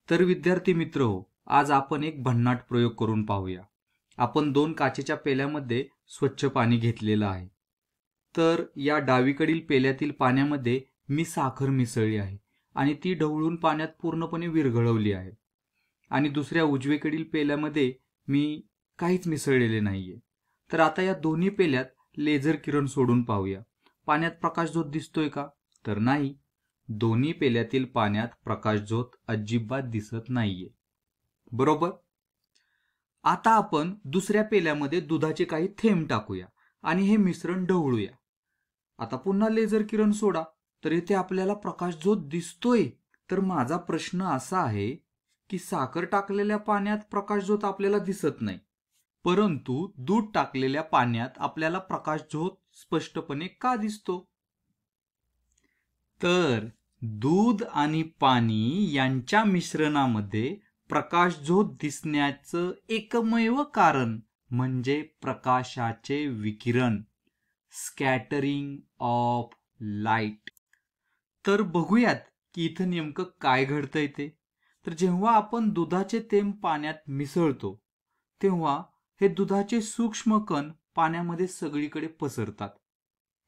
तर विद्यार्थी मित्र हो, आज आपण एक भन्नाट प्रयोग करून पाहूया. आपण 2 काचेच्या पेल्यामध्ये स्वच्छ पाणी घेतलेलं आहे. तर या डावीकडील पेल्यातील पाण्यामध्ये मी साखर मिसळली आहे आणि ती ढवळून पाण्यात पूर्णपणे विरघळवली आहे. आणि दुसऱ्या उजवीकडील पेल्यामध्ये मी काहीच मिसळलेले नाहीये. तर आता या दोन्ही पेल्यात लेझर किरण सोडून पाहूया. पाण्यात प्रकाशझोत दिसतोय का? तर नाही. दोन्ही पेल्यातील पाण्यात प्रकाशझोत अजिबात दिसत नाहीये. बरोबर. आता आपण दुसऱ्या पेल्यामध्ये दुधाचे काही थेंब टाकूया आणि हे मिश्रण ढवळूया. आता पुन्हा लेझर किरण सोडा, तर इथे आपल्याला प्रकाशझोत दिसतोय. तर माझा प्रश्न असा आहे की साखर टाकलेल्या पाण्यात प्रकाशझोत आपल्याला दिसत नाही, परंतु दूध टाकलेल्या पाण्यात आपल्याला प्रकाशझोत स्पष्टपणे का दिसतो? तर दूध आणि पाणी यांच्या मिश्रणामध्ये प्रकाशझोत दिसण्याचं एकमेव कारण म्हणजे प्रकाशाचे विकिरण, स्कॅटरिंग ऑफ लाईट. तर बघूयात की इथं नेमकं काय घडतंय ते. तर जेव्हा आपण दुधाचे थेंब पाण्यात मिसळतो तेव्हा हे दुधाचे सूक्ष्म कण पाण्यामध्ये सगळीकडे पसरतात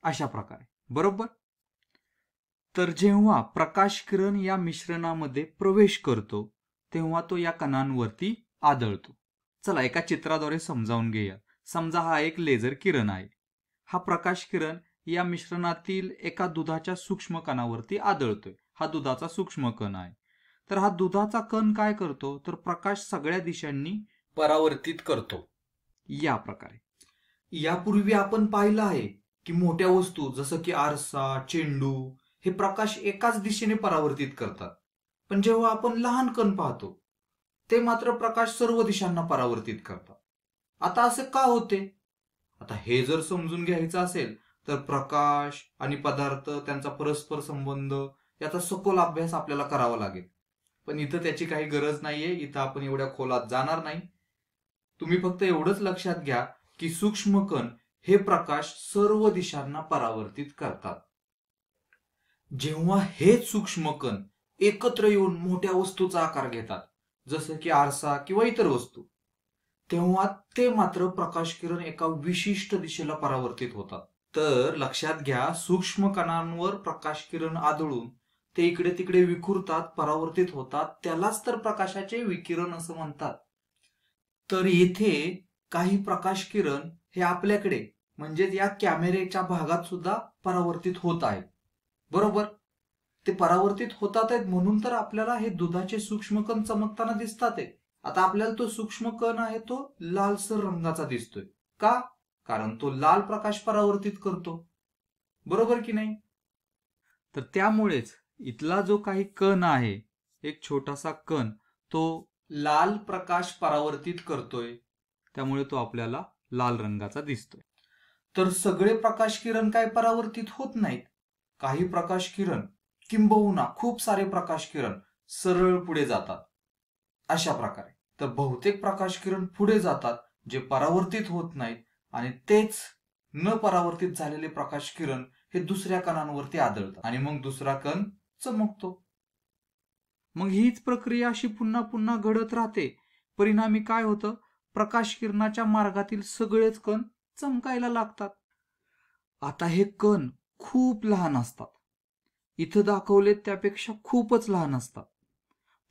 अशा प्रकारे. बरोबर. तर जेव्हा प्रकाश किरण या मिश्रणामध्ये प्रवेश करतो तेव्हा तो या कणांवरती आदळतो. चला एका चित्राद्वारे समजावून घेऊया. समजा हा एक लेझर किरण आहे. हा प्रकाश किरण या मिश्रणातील एका दुधाच्या सूक्ष्म कणावरती आदळतोय. हा दुधाचा सूक्ष्म कण आहे. तर हा दुधाचा कण काय करतो, तर प्रकाश सगळ्या दिशांनी परावर्तित करतो या प्रकारे. यापूर्वी आपण पाहिलं आहे की मोठ्या वस्तू जसं की आरसा, चेंडू हे प्रकाश एकाच दिशेने परावर्तित करतात. पण जेव्हा आपण लहान कण पाहतो ते मात्र प्रकाश सर्व दिशांना परावर्तित करतात. आता असे का होते? आता हे जर समजून घ्यायचं असेल तर प्रकाश आणि पदार्थ त्यांचा परस्पर संबंध याचा सखोल अभ्यास आपल्याला करावा लागेल. पण इथं त्याची काही गरज नाहीये. इथं आपण एवढ्या खोलात जाणार नाही. तुम्ही फक्त एवढंच लक्षात घ्या की सूक्ष्म कण हे प्रकाश सर्व दिशांना परावर्तित करतात. जेव्हा हेच सूक्ष्म कण एकत्र येऊन मोठ्या वस्तूचा आकार घेतात जसं की आरसा किंवा इतर वस्तू, तेव्हा ते मात्र प्रकाश किरण एका विशिष्ट दिशेला परावर्तित होतात. तर लक्षात घ्या, सूक्ष्म कणांवर प्रकाश किरण आदळून ते इकडे तिकडे विखुरतात, परावर्तित होतात. त्यालाच तर प्रकाशाचे विकिरण असं म्हणतात. तर येथे काही प्रकाश किरण हे आपल्याकडे म्हणजे या कॅमेऱ्याच्या भागात सुद्धा परावर्तित होत आहेत. बरोबर. ते परावर्तित होतात आहेत म्हणून तर आपल्याला हे दुधाचे सूक्ष्म कण चमकताना दिसतात आहेत. आता आपल्याला तो सूक्ष्म कण आहे तो लालसर रंगाचा दिसतोय का? कारण तो लाल प्रकाश परावर्तित करतो. बरोबर की नाही? तर त्यामुळेच इथला जो काही कण आहे, एक छोटासा कण, तो लाल प्रकाश परावर्तित करतोय, त्यामुळे तो आपल्याला लाल रंगाचा दिसतोय. तर सगळे प्रकाश किरण काय परावर्तित होत नाहीत. काही प्रकाश किरण किंबहुना खूप सारे प्रकाश किरण सरळ पुढे जातात अशा प्रकारे. तर बहुतेक प्रकाश किरण पुढे जातात जे परावर्तित होत नाहीत आणि तेच न परावर्तित झालेले प्रकाश किरण हे दुसऱ्या कणांवरती आदळतात आणि मग दुसरा कण चमकतो. मग हीच प्रक्रिया अशी पुन्हा पुन्हा घडत राहते. परिणामी काय होतं, प्रकाश किरणाच्या मार्गातील सगळेच कण चमकायला लागतात. आता हे कण खूप लहान असतात. इथं दाखवलेत त्यापेक्षा खूपच लहान असतात.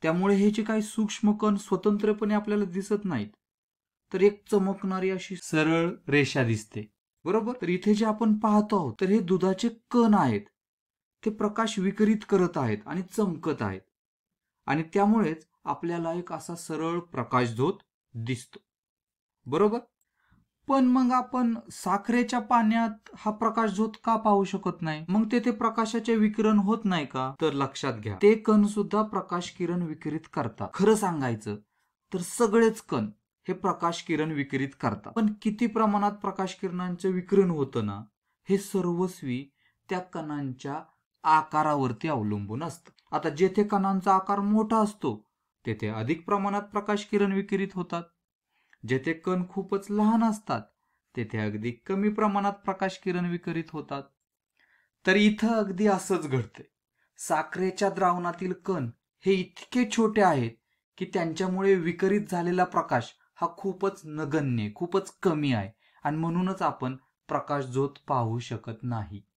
त्यामुळे हे जे काही सूक्ष्म कण स्वतंत्रपणे आपल्याला दिसत नाहीत, तर एक चमकणारी अशी सरळ रेषा दिसते. बरोबर. तर इथे जे आपण पाहतो आहोत तर हे दुधाचे कण आहेत. ते प्रकाश विकिरित करत आहेत आणि चमकत आहेत आणि त्यामुळेच आपल्याला एक असा सरळ प्रकाशझोत दिसतो. बरोबर. पण मग आपण साखरेच्या पाण्यात हा प्रकाशझोत का पाहू शकत नाही? मग तेथे प्रकाशाचे विकिरण होत नाही का? तर लक्षात घ्या, ते कण सुद्धा प्रकाश किरण विकिरित करतात. खरं सांगायचं तर सगळेच कण हे प्रकाश किरण विकिरित करतात. पण किती प्रमाणात प्रकाश किरणांचे विकिरण होतं ना, हे सर्वस्वी त्या कणांच्या आकारावरती अवलंबून असतं. आता जेथे कणांचा आकार मोठा असतो तेथे अधिक प्रमाणात प्रकाश किरण विकिरित होतात. जेथे कण खूपच लहान असतात तेथे अगदी कमी प्रमाणात प्रकाश किरण विकिरित होतात. तर इथं अगदी असंच घडतंय. साखरेच्या द्रावणातील कण हे इतके छोटे आहेत की त्यांच्यामुळे विकरित झालेला प्रकाश हा खूपच नगण्य, खूपच कमी आहे आणि म्हणूनच आपण प्रकाशझोत पाहू शकत नाही.